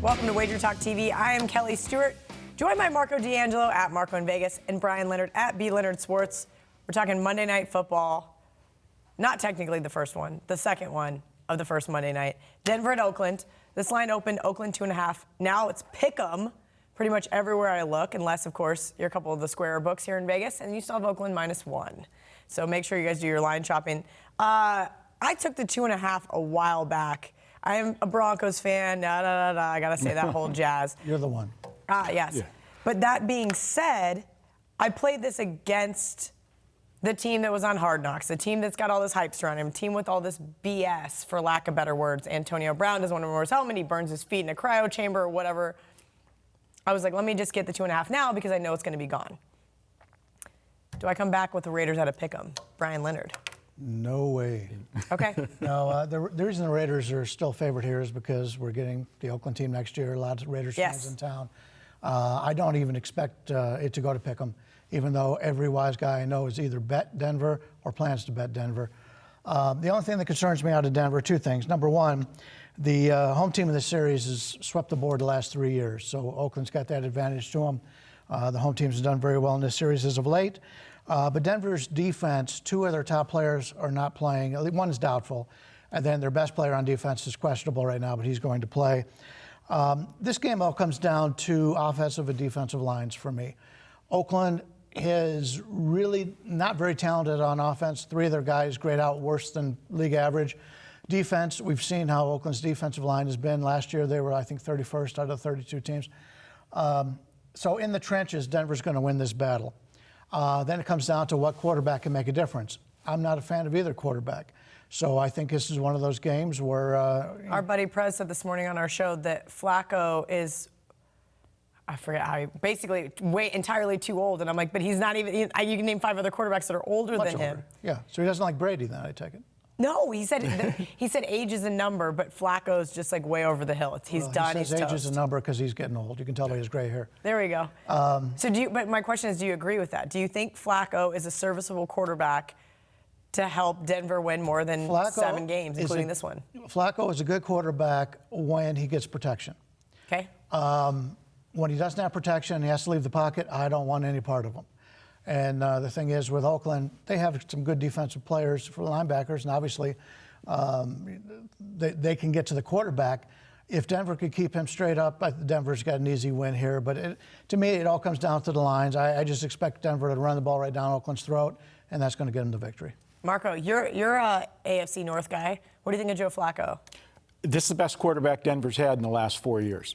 Welcome to WagerTalk TV. I am Kelly Stewart, joined by Marco D'Angelo at Marco in Vegas and Brian Leonard at B. Leonard Sports. We're talking Monday Night Football. Not technically the first one, the second one of the first Monday night. Denver at Oakland. This line opened Oakland 2.5. Now it's pick'em pretty much everywhere I look, unless, of course, you're a couple of the square books here in Vegas, and you still have Oakland -1. So make sure you guys do your line shopping. I took the 2.5 a while back. I am a Broncos fan. I got to say that whole jazz. You're the one. Yes. Yeah. But that being said, I played this against the team that was on Hard Knocks, the team that's got all this hype surrounding him, team with all this BS, for lack of better words. Antonio Brown doesn't want to wear his helmet. He burns his feet in a cryo chamber or whatever. I was like, let me just get the 2.5 now because I know it's going to be gone. Do I come back with the Raiders at a pick'em? Brian Leonard. No way. Okay. No, the reason the Raiders are still favored here is because we're getting the Oakland team next year. A lot of Raiders fans in town. I don't even expect it to go to pick'em, even though every wise guy I know is either bet Denver or plans to bet Denver. The only thing that concerns me out of Denver, two things. Number one, the home team of the series has swept the board the last 3 years, so Oakland's got that advantage to them. The home teams have done very well in this series as of late. But Denver's defense, two of their top players are not playing. One is doubtful, and then their best player on defense is questionable right now, but he's going to play. This game all comes down to offensive and defensive lines for me. Oakland is really not very talented on offense. Three of their guys grade out worse than league average. Defense, we've seen how Oakland's defensive line has been. Last year they were, I think, 31st out of 32 teams. So in the trenches, Denver's going to win this battle. Then it comes down to what quarterback can make a difference. I'm not a fan of either quarterback. So I think this is one of those games where... our buddy Prez said this morning on our show that Flacco is, I forget how, basically entirely too old. And I'm like, but he's not even, you can name 5 other quarterbacks that are older than him. Yeah, so he doesn't like Brady then, I take it. No, he said age is a number, but Flacco's just like way over the hill. He's done. He says age is a number because he's getting old. You can tell by his gray hair. There we go. But my question is, do you agree with that? Do you think Flacco is a serviceable quarterback to help Denver win more than 7 games, including this one? Flacco is a good quarterback when he gets protection. Okay. When he doesn't have protection, he has to leave the pocket. I don't want any part of him. And the thing is, with Oakland, they have some good defensive players for linebackers, and obviously they can get to the quarterback. If Denver could keep him straight up, Denver's got an easy win here. But to me, it all comes down to the lines. I just expect Denver to run the ball right down Oakland's throat, and that's going to get them the victory. Marco, you're a AFC North guy. What do you think of Joe Flacco? This is the best quarterback Denver's had in the last 4 years.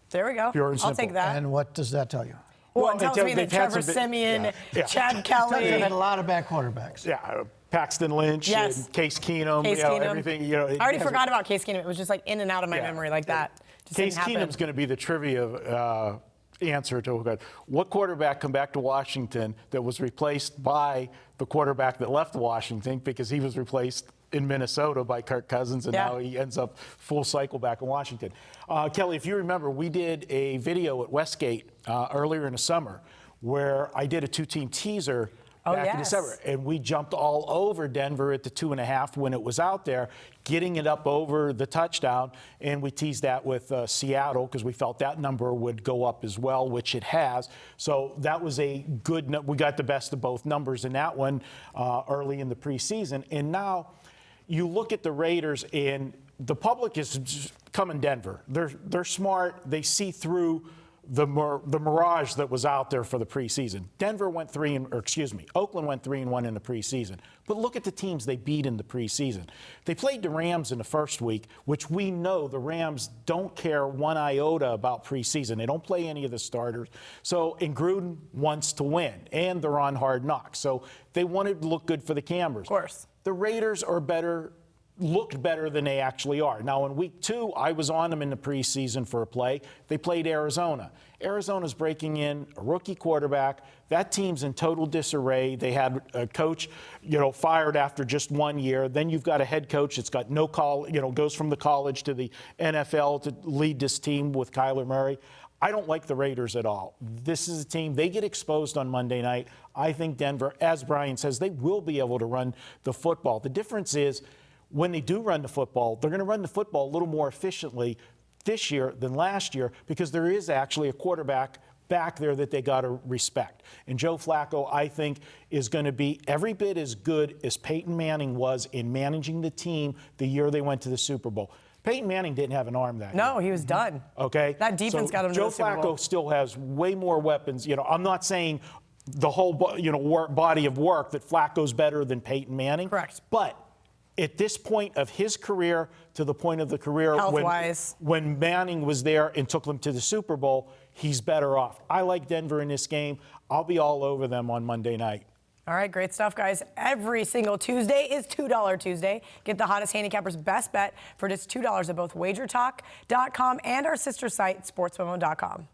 There we go. Pure and simple. I'll take that. And what does that tell you? Well, it tells me that Trevor Siemian, Chad Kelly. They've had a lot of bad quarterbacks. Yeah, Paxton Lynch, and Case Keenum, everything. I already forgot about Case Keenum. It was just like in and out of my memory like that. Case Keenum's going to be the trivia answer to what quarterback come back to Washington that was replaced by the quarterback that left Washington because he was replaced in Minnesota by Kirk Cousins, and now he ends up full cycle back in Washington. Kelly, if you remember, we did a video at Westgate earlier in the summer where I did a 2-team teaser back in December, and we jumped all over Denver at the 2.5 when it was out there, getting it up over the touchdown, and we teased that with Seattle because we felt that number would go up as well, which it has. So that was a good, we got the best of both numbers in that one early in the preseason, and now you look at the Raiders, and the public is coming Denver. They're smart. They see through the mirage that was out there for the preseason. Oakland went 3-1 in the preseason. But look at the teams they beat in the preseason. They played the Rams in the first week, which we know the Rams don't care one iota about preseason. They don't play any of the starters. And Gruden wants to win, and they're on Hard Knocks. So they wanted to look good for the cameras. Of course. The Raiders are looked better than they actually are. Now, in week 2, I was on them in the preseason for a play. They played Arizona. Arizona's breaking in a rookie quarterback. That team's in total disarray. They had a coach, fired after just 1 year. Then you've got a head coach that's got no goes from the college to the NFL to lead this team with Kyler Murray. I don't like the Raiders at all. This is a team, they get exposed on Monday night. I think Denver, as Brian says, they will be able to run the football. The difference is when they do run the football, they're going to run the football a little more efficiently this year than last year because there is actually a quarterback back there that they got to respect. And Joe Flacco, I think, is going to be every bit as good as Peyton Manning was in managing the team the year they went to the Super Bowl. Peyton Manning didn't have an arm that year. No, he was done. Okay? That defense got him to Joe the Super Bowl. Flacco still has way more weapons. You know, I'm not saying the whole body of work that Flacco's better than Peyton Manning. Correct. But at this point of his career to the point of the career when Manning was there and took them to the Super Bowl, he's better off. I like Denver in this game. I'll be all over them on Monday night. All right, great stuff, guys. Every single Tuesday is $2 Tuesday. Get the hottest handicapper's best bet for just $2 at both WagerTalk.com and our sister site, SportsMemo.com.